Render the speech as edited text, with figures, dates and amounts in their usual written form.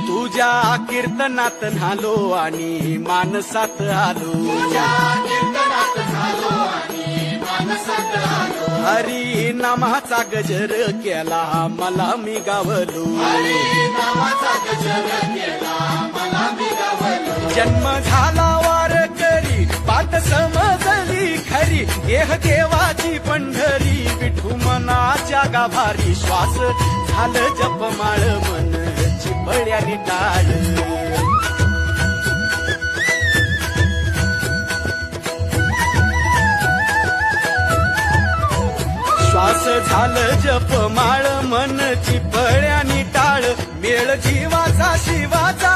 तुझ्या कीर्तनात न्हालो आणि मानसात आलो, हरी नामाचा गजर केला मला मी गावलो, जन्म झाला वार करी पात समजली खरी, देह देवाची पंढरी विठू मनाच्या गाभारी, श्वास झालं जपमाळ मन चिपळ्यानी टाळ, श्वास झालं जपमाळ मन चिपळ्यानी टाळ, मेळ जीवाचा शिवाचा